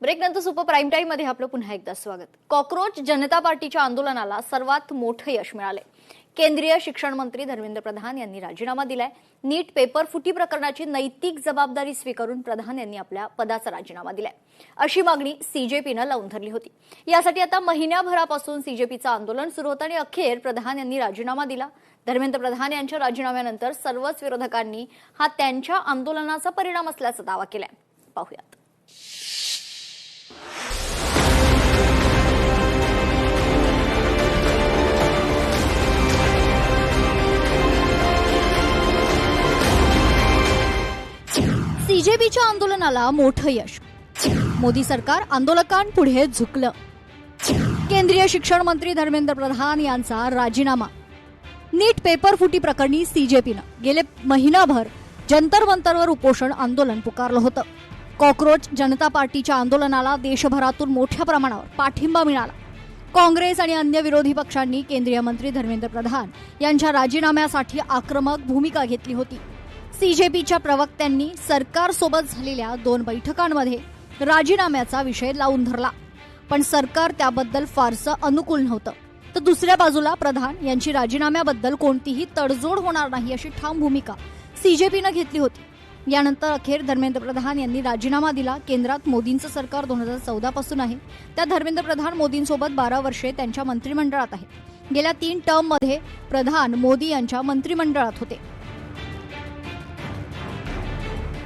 ब्रेकनंतर super prime time मध्ये आपलं पुन्हा एकदा स्वागत. कॉकरोच जनता पार्टीच्या आंदोलनाला सर्वात मोठं यश मिळाले. केंद्रीय शिक्षण मंत्री धर्मेंद्र प्रधान यांनी राजीनामा दिलाय. नीट पेपर फुटी प्रकरणाची नैतिक जबाबदारी स्वीकारून प्रधान यांनी आपल्या पदाचा राजीनामा दिलाय. अशी मागणी सीजेपीनं लावून धरली होती. यासाठी आता महिन्याभरापासून सीजेपीचं आंदोलन सुरू होतं आणि अखेर प्रधान यांनी राजीनामा दिला. धर्मेंद्र प्रधान यांच्या राजीनाम्यानंतर सर्वच विरोधकांनी हा त्यांच्या आंदोलनाचा परिणाम असल्याचा दावा केलाय. पाहूयात. सीजेपीच्या आंदोलनाला मोठं यश. मोदी सरकार आंदोलकांपुढे झुकलं. केंद्रीय शिक्षण मंत्री धर्मेंद्र प्रधान यांचा राजीनामा. नीट पेपर फुटी प्रकरणी सीजेपीनं गेले महिनाभर जंतर मंतरवर उपोषण आंदोलन पुकारलं होतं. कॉकरोच जनता पार्टीच्या आंदोलनाला देशभरातून मोठ्या प्रमाणावर पाठिंबा मिळाला. काँग्रेस आणि अन्य विरोधी पक्षांनी केंद्रीय मंत्री धर्मेंद्र प्रधान यांच्या राजीनाम्यासाठी आक्रमक भूमिका घेतली होती. सीजेपीच्या प्रवक्त्यांनी सरकारसोबत झालेल्या 2 बैठकांमध्ये राजीनाम्याचा विषय लावून धरला, पण सरकार त्याबद्दल फारसं अनुकूल नव्हतं. तर दुसऱ्या बाजूला प्रधान यांची राजीनाम्याबद्दल कोणतीही तडजोड होणार नाही अशी ठाम भूमिका सीजेपीनं घेतली होती. यानंतर अखेर धर्मेंद्र प्रधान यांनी राजीनामा दिला. केंद्रात मोदींचं सरकार 2014 पासून आहे. त्या धर्मेंद्र प्रधान मोदींसोबत 12 वर्षे त्यांच्या मंत्रिमंडळात आहेत. गेल्या 3 टर्ममध्ये प्रधान मोदी यांच्या मंत्रिमंडळात होते.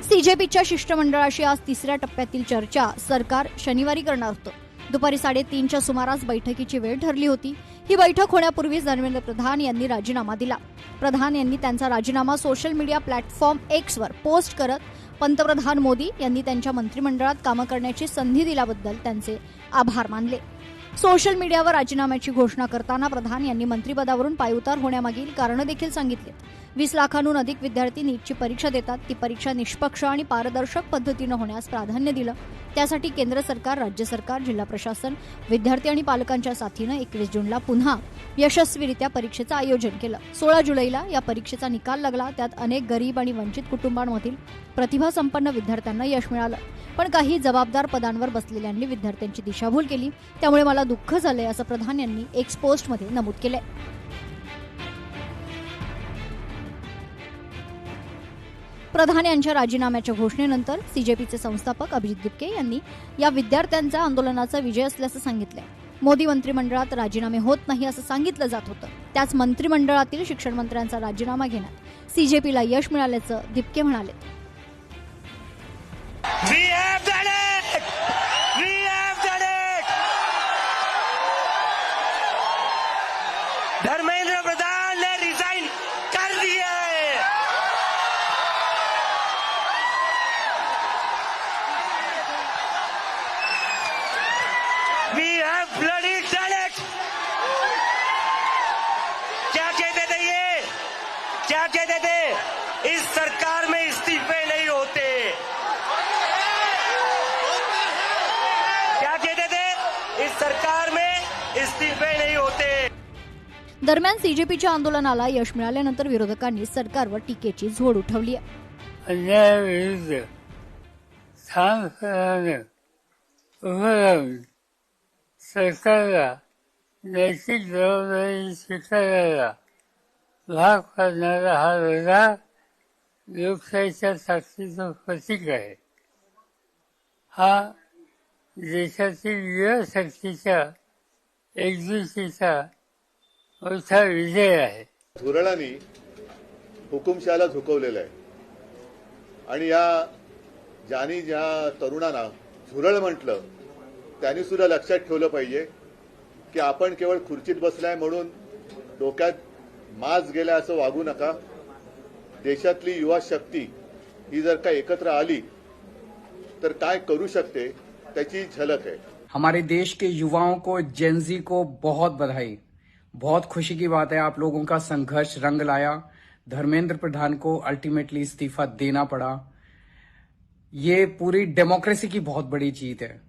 सीजेपीच्या शिष्टमंडळाशी आज 3ऱ्या टप्प्यातील चर्चा सरकार शनिवारी करणार होतं. दुपारी 3:30च्या सुमारास बैठकीची वेळ ठरली होती. ही बैठक होण्यापूर्वीच धर्मेंद्र प्रधान यांनी राजीनामा दिला. प्रधान यांनी त्यांचा राजीनामा social media platform Xavier post करत पंतप्रधान मोदी यांनी त्यांच्या मंत्रिमंडळात कामं करण्याची संधी दिल्याबद्दल त्यांचे आभार मानले. सोशल मीडियावर राजीनाम्याची घोषणा करताना प्रधान यांनी मंत्रिपदावरून पायउतार होण्यामागील कारणं देखील सांगितली. 20 लाखांहून अधिक विद्यार्थी नीटची परीक्षा देतात. ती परीक्षा निष्पक्ष आणि पारदर्शक पद्धतीनं होण्यास प्राधान्य दिलं. त्यासाठी केंद्र सरकार, राज्य सरकार, जिल्हा प्रशासन, विद्यार्थी आणि पालकांच्या साथीनं 21 जूनला पुन्हा यशस्वीरित्या परीक्षेचं आयोजन केलं. 16 जुलैला या परीक्षेचा निकाल लागला. त्यात अनेक गरीब आणि वंचित कुटुंबांमधील प्रतिभासंपन्न विद्यार्थ्यांना यश मिळालं. पण काही जबाबदार पदांवर बसलेल्यांनी विद्यार्थ्यांची दिशाभूल केली. त्यामुळे मला दुःख झालंय असं प्रधान यांनी एक्स पोस्टमध्ये नमूद केलंय. प्रधान यांच्या राजीनाम्याच्या घोषणेनंतर सीजेपीचे संस्थापक अभिजित दिपके यांनी या विद्यार्थ्यांचा आंदोलनाचा विजय असल्याचं सांगितलंय. मोदी मंत्रिमंडळात राजीनामे होत नाही असं सांगितलं जात होतं. त्याच मंत्रिमंडळातील शिक्षण मंत्र्यांचा राजीनामा घेण्यात सीजेपीला यश मिळाल्याचं दिपके म्हणाले. धर्मेंद्र प्रधान ने रिजाइन कर दिया है. We have bloody done it. क्या कहते थे ये? क्या कहते थे? इस सरकार में इस्तीफे नहीं होते. क्या कहते थे? इस सरकार में इस्तीफे नहीं होते. दरम्यान सीजेपीच्या आंदोलनाला यश मिळाल्यानंतर विरोधकांनी सरकारवर टीकेची झोड उठवली आहे. अन्यायाविरुद्ध ठामपणाने उभं राहून सरकारला नैतिक जबाबदारी स्वीकारायला भाग पाडणारा हा लढा लोकशाहीच्या ताकदीचं प्रतीक आहे. हा देशातील युवा शक्तीच्या एकजुटीचा मोठा विजय आहे. धुरळांनी हुकुमशहाला झुकवलेलं आहे आणि ज्या तरुणांना झुरळ म्हटलं त्यांनी सुद्धा लक्षात ठेवलं पाहिजे की आपण केवळ खुर्चीत बसलाय म्हणून डोक्यात माज गेला असं वागू नका. देशातली युवा शक्ती ही जर का एकत्र आली तर काय करू शकते त्याची झलक आहे. हमारे देश के युवाओं को, जेनजी को बहुत बधाई. बहुत खुशी की बात है. आप लोगों का संघर्ष रंग लाया. धर्मेंद्र प्रधान को अल्टीमेटली इस्तीफा देना पड़ा. ये पूरी डेमोक्रेसी की बहुत बड़ी जीत है.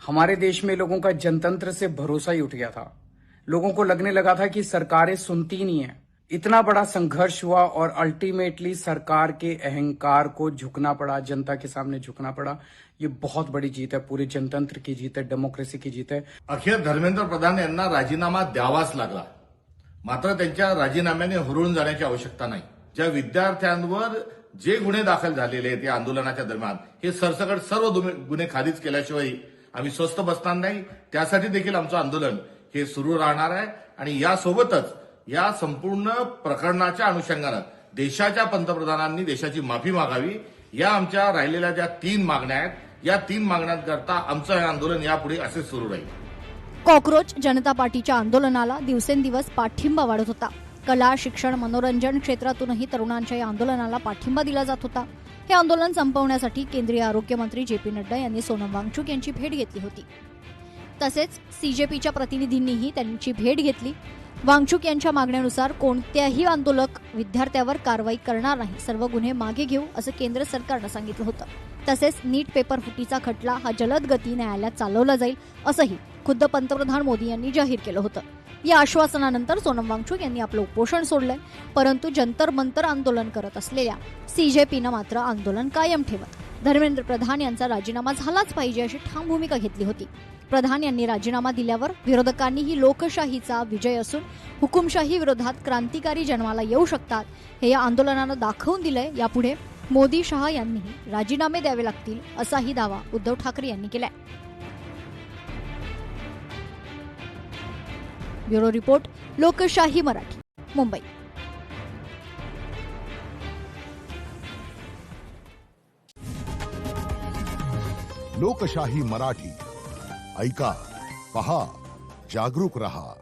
हमारे देश में लोगों का जनतंत्र से भरोसा ही उठ गया था. लोगों को लगने लगा था कि सरकारें सुनती नहीं है. इतना बड़ा संघर्ष हुआ और अल्टीमेटली सरकार के अहंकार को झुकना पड़ा, जनता के सामने झुकना पड़ा. ये बहुत बड़ी जीत है, पूरे जनतंत्र की जीत है, डेमोक्रेसी की जीत है। अखेर धर्मेंद्र प्रधान यांना राजीनामा द्यावाच लागला. मात्र त्यांच्या राजीनाम्याने हुरळून जाण्याची आवश्यकता नाही. ज्या विद्यार्थ्यांवर जे गुन्हे दाखल झालेले आहेत या आंदोलनाच्या दरम्यान, हे सरसकट सर्व गुन्हे खारिज केल्याशिवाय आम्ही स्वस्थ बसणार नाही. त्यासाठी देखील आमचं आंदोलन हे सुरू राहणार आहे. आणि यासोबतच या संपूर्ण प्रकरणाच्या अनुषंगानं देशाच्या पंतप्रधानांनी देशाची माफी मागावी. या आमच्या राहिलेल्या ज्या 3 मागण्या आहेत, या 3 मागण्यांकरता आमचं हे आंदोलन यापुढे असे सुरू राहील. कॉक्रोच जनता पार्टीच्या आंदोलनाला दिवसेंदिवस पाठिंबा वाढत होता. कला, शिक्षण, मनोरंजन क्षेत्रातूनही तरुणांच्या या आंदोलनाला पाठिंबा दिला जात होता. हे आंदोलन संपवण्यासाठी केंद्रीय आरोग्य मंत्री जे.पी. नड्डा यांनी सोनम वांगचुक यांची भेट घेतली होती. तसेच सीजेपीच्या प्रतिनिधींनीही त्यांची भेट घेतली. वांगचुक यांच्या मागण्यानुसार कोणत्याही आंदोलक विद्यार्थ्यावर कारवाई करणार नाही, सर्व गुन्हे मागे घेऊ असं केंद्र सरकारनं सांगितलं होतं. तसेच नीट पेपर फुटीचा खटला हा जलद गती न्यायालयात चालवला जाईल असंही खुद्द पंतप्रधान मोदी यांनी जाहीर केलं होतं. या आश्वासनानंतर सोनम वांगचुक यांनी आपलं उपोषण सोडलंय. परंतु जंतर मंतर आंदोलन करत असलेल्या सीजेपीनं मात्र आंदोलन कायम ठेवत धर्मेंद्र प्रधान यांचा राजीनामा झालाच पाहिजे अशी ठाम भूमिका घेतली होती. प्रधान यांनी राजीनामा दिल्यावर विरोधकांनी ही लोकशाहीचा विजय असून हुकुमशाही विरोधात क्रांतिकारी जन्माला येऊ शकतात हे या आंदोलनानं दाखवून दिलंय. यापुढे मोदी, शहा यांनीही राजीनामे द्यावे लागतील असाही दावा उद्धव ठाकरे यांनी केलाय. ब्युरो रिपोर्ट, लोकशाही मराठी, मुंबई. लोकशाही मराठी ऐका, पहा, जागरूक रहा.